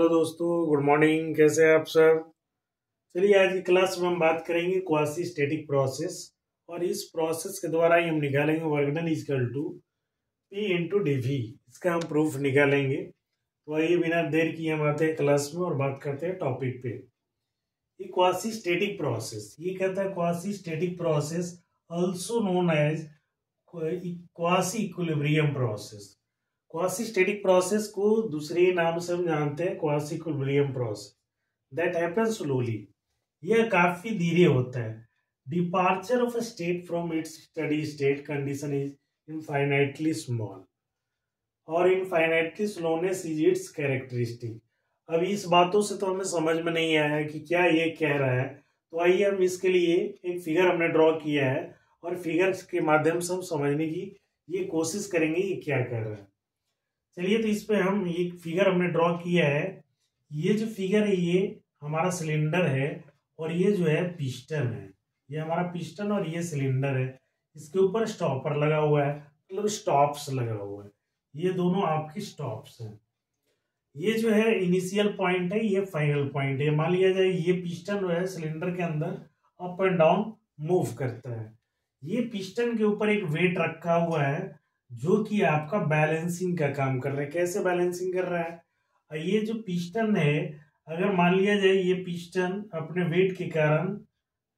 Hello दोस्तों, good morning. कैसे हैं आप सब? चलिए, आज की क्लास में हम बात करेंगे क्वासी स्टैटिक प्रोसेस। और इस प्रोसेस के द्वारा ही हम निकालेंगे work done equal to P into DV. इसका हम प्रूफ निकालेंगे। तो आइए बिना देर किए हम आते हैं क्लास में और बात करते हैं टॉपिक पे। ये क्वासी स्टैटिक प्रोसेस, ये कहता है quasi static process also known as quasi equilibrium process. Quasi static process को दूसरे नाम से हम जानते हैं quasi equilibrium process that happens slowly. यह काफी धीरे होता है। Departure of a state from its steady state condition is infinitely small और infinitely slowness is its characteristic. अब इस बातों से तो हमें समझ में नहीं आया कि क्या ये कह रहा है। तो आइए हम इसके लिए एक फिगर हमने ड्रॉ किया है और फिगर के माध्यम से हम समझने की ये कोशिश करेंगे ये क्या कह रहा है। चलिए, तो इस पे हम ये फिगर हमने ड्रॉ किया है। ये जो फिगर है ये हमारा सिलेंडर है और ये जो है पिस्टन है। ये हमारा पिस्टन और ये सिलेंडर है। इसके ऊपर स्टॉपर लगा हुआ है, मतलब स्टॉप्स लगा हुआ है। ये दोनों आपकी स्टॉप्स हैं। ये जो है इनिशियल पॉइंट है, ये फाइनल पॉइंट है। मान लिया जाए ये पिस्टन जो है सिलेंडर के अंदर अप एंड डाउन मूव करता है। ये पिस्टन के ऊपर एक वेट रखा हुआ है जो कि आपका बैलेंसिंग का काम कर रहा है। कैसे बैलेंसिंग कर रहा है? ये जो पिस्टन है, अगर मान लिया जाए ये पिस्टन अपने वेट के कारण,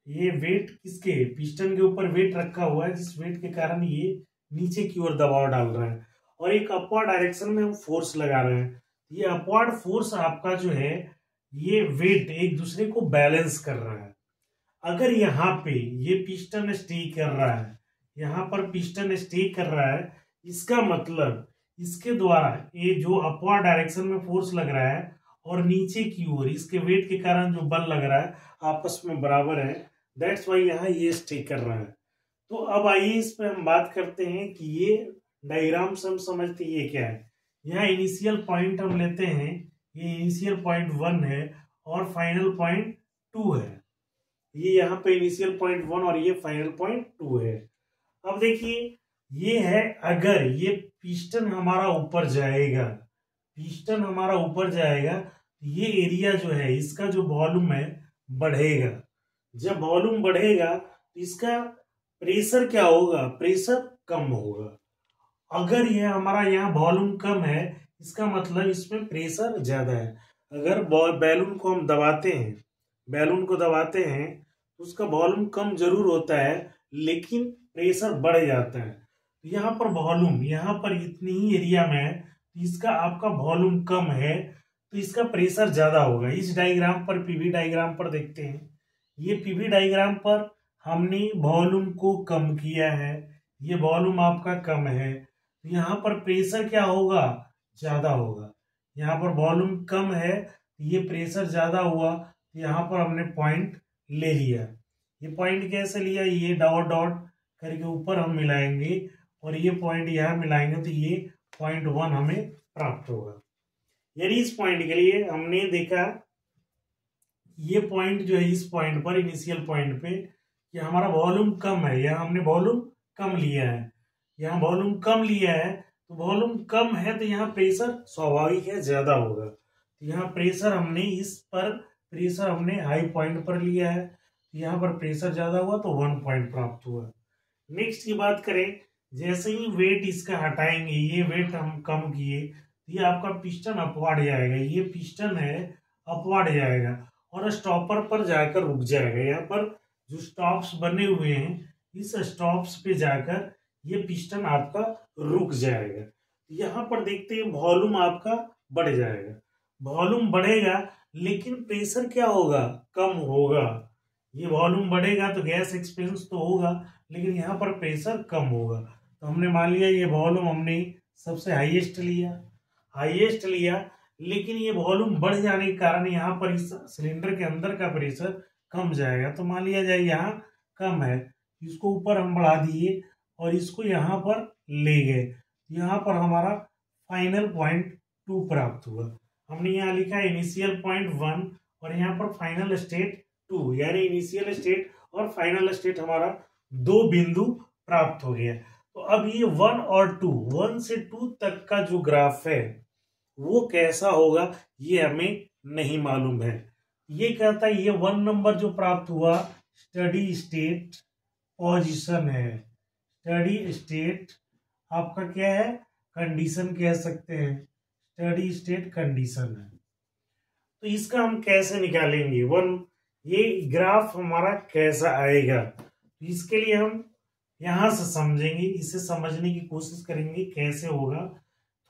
ये वेट किसके, पिस्टन के ऊपर वेट रखा हुआ है जिस वेट के कारण ये नीचे की ओर दबाव डाल रहा है और एक अपवर्ड डायरेक्शन में हम फोर्स लगा रहे हैं। ये अपवर्ड फोर्स आपका जो है, ये वेट एक दूसरे को बैलेंस कर रहा है। अगर यहाँ पे ये पिस्टन स्टे कर रहा है, यहाँ पर पिस्टन स्टे कर रहा है, इसका मतलब इसके द्वारा ये जो अपवर्ड डायरेक्शन में फोर्स लग रहा है और नीचे की ओर इसके वेट के कारण जो बल लग रहा है आपस में बराबर है। दैट्स वाई यहाँ ये स्टे कर रहा है। तो अब आइए इस पे हम बात करते हैं कि ये डायग्राम से हम समझते हैं ये क्या है। यहाँ इनिशियल पॉइंट हम लेते हैं, ये इनिशियल पॉइंट 1 है और फाइनल पॉइंट 2 है। ये यहाँ पे इनिशियल पॉइंट 1 और ये फाइनल पॉइंट 2 है। अब देखिए, ये है अगर ये पिस्टन हमारा ऊपर जाएगा, पिस्टन हमारा ऊपर जाएगा, ये एरिया जो है इसका जो वॉल्यूम है बढ़ेगा। जब वॉल्यूम बढ़ेगा तो इसका प्रेशर क्या होगा? प्रेशर कम होगा। अगर ये हमारा यहाँ वॉल्यूम कम है, इसका मतलब इसमें प्रेशर ज्यादा है। अगर बैलून को हम दबाते हैं, बैलून को दबाते हैं तो उसका वॉल्यूम कम जरूर होता है लेकिन प्रेशर बढ़ जाता है। यहाँ पर वॉल्यूम, यहाँ पर इतनी ही एरिया में है तो इसका आपका वॉल्यूम कम है तो इसका प्रेशर ज्यादा होगा। इस डायग्राम पर, पीवी डायग्राम पर देखते हैं, ये पीवी डायग्राम पर हमने वॉल्यूम को कम किया है, ये वॉल्यूम आपका कम है तो यहाँ पर प्रेशर क्या होगा? ज्यादा होगा। यहाँ पर वॉल्यूम कम है तो ये प्रेशर ज्यादा हुआ तो यहाँ पर हमने पॉइंट ले लिया। ये पॉइंट कैसे लिया? ये डॉट डॉट करके ऊपर हम मिलाएंगे और ये पॉइंट यहाँ मिलाएंगे तो ये पॉइंट 1 हमें प्राप्त होगा। यानी इस पॉइंट के लिए हमने देखा ये पॉइंट जो है, इस पॉइंट पर, इनिशियल पॉइंट पे, ये हमारा वॉल्यूम कम है, यहाँ हमने वॉल्यूम कम लिया है। यहाँ वॉल्यूम कम लिया है तो वॉल्यूम कम है तो यहाँ प्रेशर स्वाभाविक है ज्यादा होगा। तो यहाँ प्रेशर हमने इस पर, प्रेशर हमने हाई पॉइंट पर लिया है, यहाँ पर प्रेशर ज्यादा हुआ तो 1 पॉइंट प्राप्त हुआ। नेक्स्ट की बात करें, जैसे ही वेट इसका हटाएंगे, ये वेट हम कम किए, ये आपका पिस्टन अपवर्ड जाएगा, ये पिस्टन है अपवर्ड जाएगा और स्टॉपर पर जाकर रुक जाएगा। यहाँ पर जो स्टॉप्स बने हुए हैं इस स्टॉप्स पे जाकर ये पिस्टन आपका रुक जाएगा। यहाँ पर देखते हैं वॉल्यूम आपका बढ़ जाएगा। वॉल्यूम बढ़ेगा लेकिन प्रेशर क्या होगा? कम होगा। ये वॉल्यूम बढ़ेगा तो गैस एक्सपेंस तो होगा लेकिन यहाँ पर प्रेशर कम होगा। तो हमने मान लिया ये वॉल्यूम हमने सबसे हाईएस्ट लिया, लेकिन ये वॉल्यूम बढ़ जाने के कारण यहाँ पर इस सिलेंडर के अंदर का प्रेशर कम जाएगा। तो मान लिया जाए यहाँ कम है, इसको ऊपर हम बढ़ा दिए और इसको यहाँ पर ले गए, यहाँ पर हमारा फाइनल पॉइंट 2 प्राप्त हुआ। हमने यहाँ लिखा इनिशियल पॉइंट 1 और यहाँ पर फाइनल स्टेट 2, यानी इनिशियल स्टेट और फाइनल स्टेट हमारा 2 बिंदु प्राप्त हो गया। तो अब ये 1 और 2, 1 से 2 तक का जो ग्राफ है, वो कैसा होगा ये हमें नहीं मालूम है। ये कहता है ये 1 नंबर जो प्राप्त हुआ स्टडी स्टेट पोजीशन है। स्टडी स्टेट आपका क्या है, कंडीशन कह सकते हैं, स्टडी स्टेट कंडीशन है। तो इसका हम कैसे निकालेंगे ये ग्राफ हमारा कैसा आएगा, तो इसके लिए हम यहां से समझेंगे, इसे समझने की कोशिश करेंगे कैसे होगा।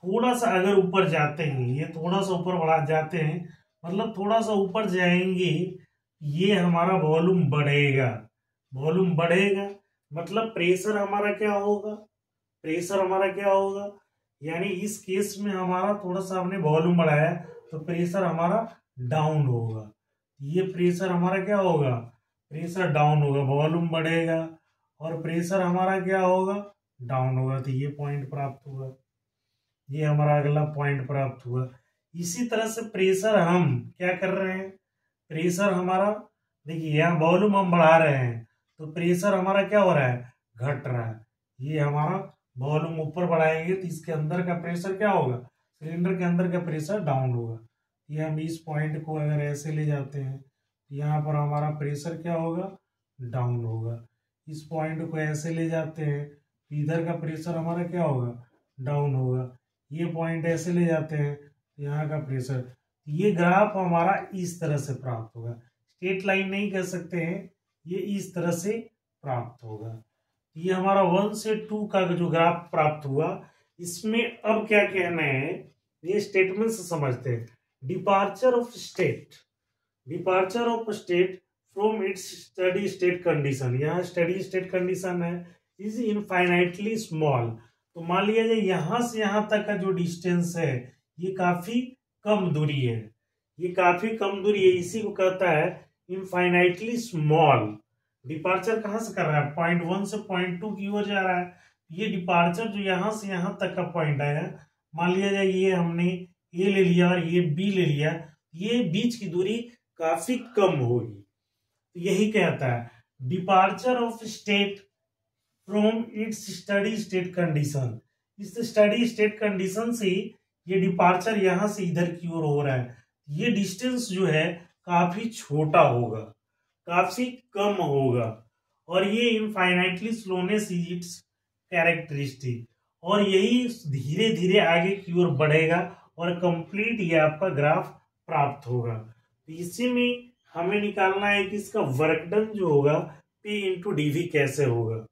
थोड़ा सा अगर ऊपर जाते हैं, ये थोड़ा सा ऊपर बढ़ा जाते हैं, मतलब थोड़ा सा ऊपर जाएंगे, ये हमारा वॉल्यूम बढ़ेगा। वॉल्यूम बढ़ेगा मतलब प्रेशर हमारा क्या होगा, प्रेशर हमारा क्या होगा, यानी इस केस में हमारा थोड़ा सा हमने वॉल्यूम बढ़ाया तो प्रेशर हमारा डाउन होगा। ये प्रेशर हमारा क्या होगा, प्रेशर डाउन होगा, वॉल्यूम बढ़ेगा और प्रेशर हमारा क्या होगा, डाउन होगा। तो ये पॉइंट प्राप्त हुआ, ये हमारा अगला पॉइंट प्राप्त हुआ। इसी तरह से प्रेशर हम क्या कर रहे हैं, प्रेशर हमारा देखिए यहाँ वॉल्यूम हम बढ़ा रहे हैं तो प्रेशर हमारा क्या हो रहा है, घट रहा है। ये हमारा वॉल्यूम ऊपर बढ़ाएंगे तो इसके अंदर का प्रेशर क्या होगा, सिलेंडर के अंदर का प्रेशर डाउन होगा। ये हम इस पॉइंट को अगर ऐसे ले जाते हैं तो यहाँ पर हमारा प्रेशर क्या होगा, डाउन होगा। इस पॉइंट को ऐसे ले जाते हैं तो इधर का प्रेशर हमारा क्या होगा, डाउन होगा। ये पॉइंट ऐसे ले जाते हैं तो यहाँ का प्रेशर, ये ग्राफ हमारा इस तरह से प्राप्त होगा। स्ट्रेट लाइन नहीं कह सकते हैं, ये इस तरह से प्राप्त होगा। ये हमारा 1 से 2 का जो ग्राफ प्राप्त हुआ, इसमें अब क्या कहना है, ये स्टेटमेंट से समझते हैं। Departure of state, departure of state from its steady state condition, यहाँ स्टडी स्टेट कंडीशन है इज इनफाइनाइटली स्मॉल। तो मान लिया जाए यहां से यहां तक का जो डिस्टेंस है ये काफी कम दूरी है, ये काफी कम दूरी है, इसी को कहता है इनफाइनाइटली स्मॉल। डिपार्चर कहां से कर रहा है, पॉइंट 1 से पॉइंट 2 की ओर जा रहा है। ये डिपार्चर जो यहां से यहां तक का पॉइंट आया, मान लिया जाए ये हमने ए ले लिया और ये बी ले लिया, ये बीच की दूरी काफी कम होगी। तो यही कहता है departure of state from its steady state condition, इस स्टडी स्टेट कंडीशन से ये डिपार्चर यहां से इधर की ओर हो रहा है, ये डिस्टेंस जो है काफी छोटा होगा, काफी कम होगा, और ये infinitely slowness is its characteristic, और यही धीरे धीरे आगे की ओर बढ़ेगा और कंप्लीट ये आपका ग्राफ प्राप्त होगा। तो इसी में हमें निकालना है कि इसका वर्क डन जो होगा P इंटू डीवी कैसे होगा।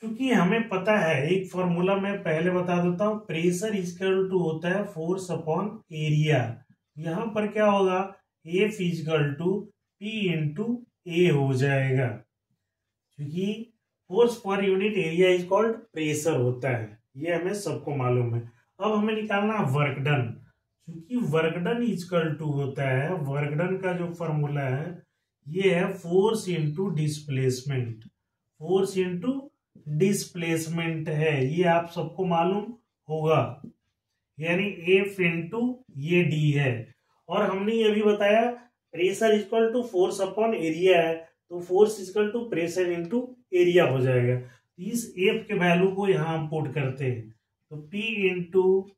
क्योंकि हमें पता है एक फॉर्मूला मैं पहले बता देता हूं, प्रेशर इक्वल टू होता है फोर्स अपॉन एरिया। यहां पर क्या होगा, F equal to P into A हो जाएगा, क्योंकि फोर्स पर unit area is called pressure होता है, ये हमें सबको मालूम है। अब हमें निकालना है वर्क डन, क्योंकि वर्क डन इक्वल टू होता है, वर्क डन का जो फॉर्मूला है ये है force into displacement, force into displacement है, ये आप सबको मालूम होगा, यानी F इंटू ये D है। और हमने ये भी बताया pressure equal to force upon area है, तो force equal to pressure into area हो जाएगा। इस F के वैल्यू को यहाँ हम पुट करते हैं, तो P इंटू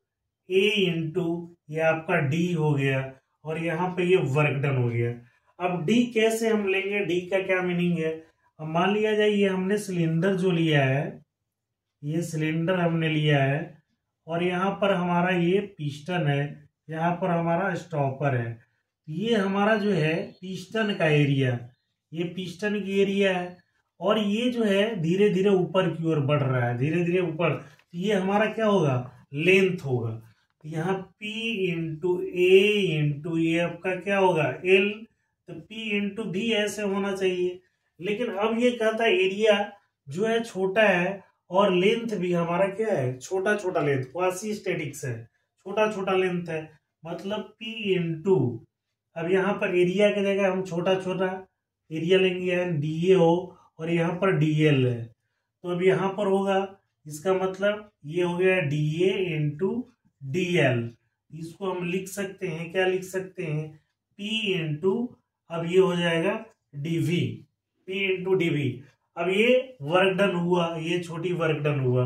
ए इंटू ये आपका D हो गया, और यहाँ पे ये वर्क डन हो गया। अब D कैसे हम लेंगे, D का क्या मीनिंग है, अब मान लिया जाए ये हमने सिलेंडर जो लिया है, ये सिलेंडर हमने लिया है, और यहाँ पर हमारा ये पिस्टन है, यहाँ पर हमारा स्टॉपर है। ये हमारा जो है पिस्टन का एरिया, ये पिस्टन की एरिया है, और ये जो है धीरे धीरे ऊपर की ओर बढ़ रहा है, धीरे धीरे ऊपर, तो ये हमारा क्या होगा, लेंथ होगा। यहाँ P इंटू ए इंटू ये आपका क्या होगा L, तो P इंटू भी ऐसे होना चाहिए। लेकिन अब ये कहता है एरिया जो है छोटा है और लेंथ भी हमारा क्या है, छोटा छोटा लेंथ, क्वासी स्टैटिक्स है, छोटा छोटा लेंथ है, मतलब P इंटू, अब यहाँ पर एरिया की जगह हम छोटा छोटा एरिया लेंगे, DA हो, और यहाँ पर DL है, तो अब यहाँ पर होगा, इसका मतलब ये हो गया DA इंटू DL। इसको हम लिख सकते हैं, क्या लिख सकते हैं, P इंटू, अब ये हो जाएगा DV, P इंटू DV। अब ये वर्क डन हुआ, ये छोटी वर्क डन हुआ,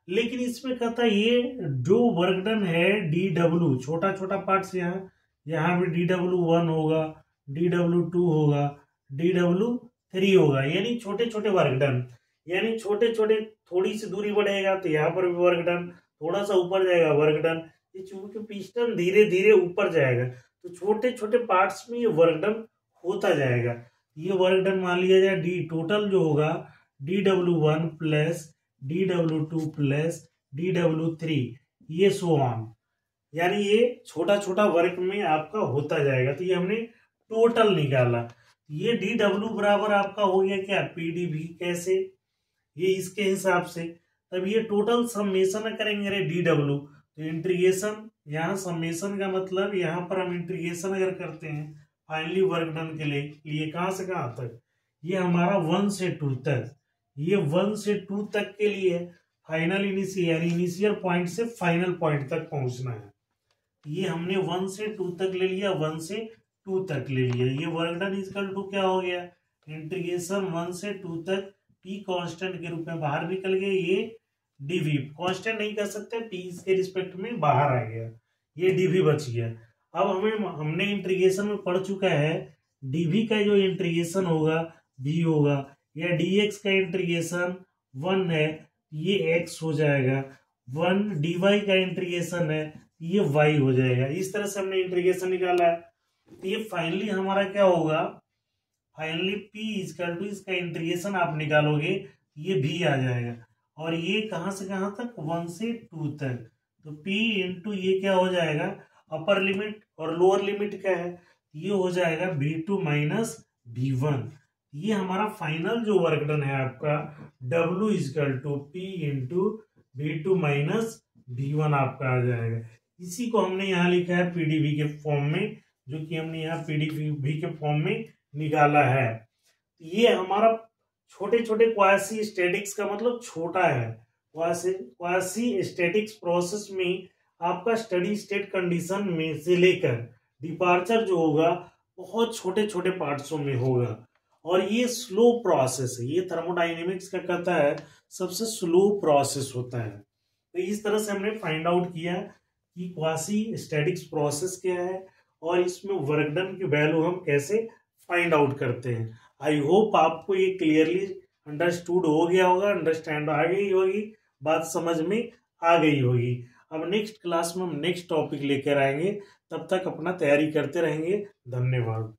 लेकिन इसमें कहता है ये जो वर्क डन है DW, छोटा छोटा पार्ट्स यहाँ भी DW1 होगा, DW2 होगा, DW3 होगा, यानी छोटे छोटे वर्क डन, यानी छोटे छोटे, थोड़ी सी दूरी बढ़ेगा तो यहाँ पर भी वर्क डन, थोड़ा सा ऊपर जाएगा वर्क डन, ये चूंकि पिस्टन धीरे धीरे ऊपर जाएगा तो छोटे छोटे पार्ट्स में ये वर्क डन होता जाएगा। ये वर्क डन मान लिया जाए डी टोटल जो होगा DW1 plus DW2 plus DW3, ये सो ऑन, यानी ये छोटा छोटा वर्क में आपका होता जाएगा। तो ये हमने टोटल निकाला, ये DW बराबर आपका हो गया क्या PDV, कैसे, ये इसके हिसाब से। तब ये टोटल समेशन करेंगे रे DW, तो इंटीग्रेशन, यहाँ समेशन का मतलब यहाँ पर हम इंटीग्रेशन अगर करते हैं फाइनली वर्क डन के लिए कहाँ से कहाँ तक, ये हमारा 1 से 2 तक, ये 1 से 2 तक के लिए फाइनल इनिशियल पॉइंट से फाइनल पॉइंट तक पहुंचना है। ये हमने 1 से 2 तक ले लिया, 1 से 2 तक ले लिया। ये वर्क डन इक्वल टू क्या हो गया, इंटीग्रेशन 1 से 2 तक P कांस्टेंट के रूप में बाहर निकल गए, ये DV कांस्टेंट नहीं कर सकते, P इसके रिस्पेक्ट में बाहर आ गया, ये DV बच गया। अब हमने इंटीग्रेशन में पढ़ चुका है DV का जो इंटीग्रेशन होगा V होगा, या DX का इंटीग्रेशन 1 है, ये X हो जाएगा, 1 DY का इंटीग्रेशन है, ये Y हो जाएगा। इस तरह से हमने इंटीग्रेशन निकाला है। तो ये फाइनली हमारा क्या होगा, फाइनली P इक्वल टू इसका इंटीग्रेशन आप निकालोगे ये V आ जाएगा, और ये कहाँ से कहाँ तक 1 से 2 तक, तो P इंटू ये क्या हो जाएगा, अपर लिमिट और लोअर लिमिट क्या है, ये हो जाएगा V2 माइनस V1। ये हमारा फाइनल जो वर्क डन है आपका W equal to P into V2 minus V1 आपका आ जाएगा। इसी को हमने यहाँ लिखा है PDV के फॉर्म में, जो कि हमने यहाँ PDV के फॉर्म में निकाला है। ये हमारा छोटे छोटे क्वासी स्टैटिक्स का मतलब छोटा है, क्वासी स्टैटिक्स प्रोसेस में आपका स्टडी स्टेट कंडीशन में से लेकर डिपार्चर जो होगा बहुत छोटे छोटे पार्ट्सों में होगा, और ये स्लो प्रोसेस है, ये थर्मोडायनेमिक्स का कहता है सबसे स्लो प्रोसेस होता है। तो इस तरह से हमने फाइंड आउट किया कि क्वासी स्टैटिक्स प्रोसेस क्या है और इसमें वर्क डन की वैल्यू हम कैसे फाइंड आउट करते हैं। आई होप आपको ये क्लियरली अंडरस्टूड हो गया होगा, अंडरस्टैंड आ गई होगी, बात समझ में आ गई होगी। अब नेक्स्ट क्लास में हम नेक्स्ट टॉपिक लेकर आएंगे, तब तक अपना तैयारी करते रहेंगे। धन्यवाद।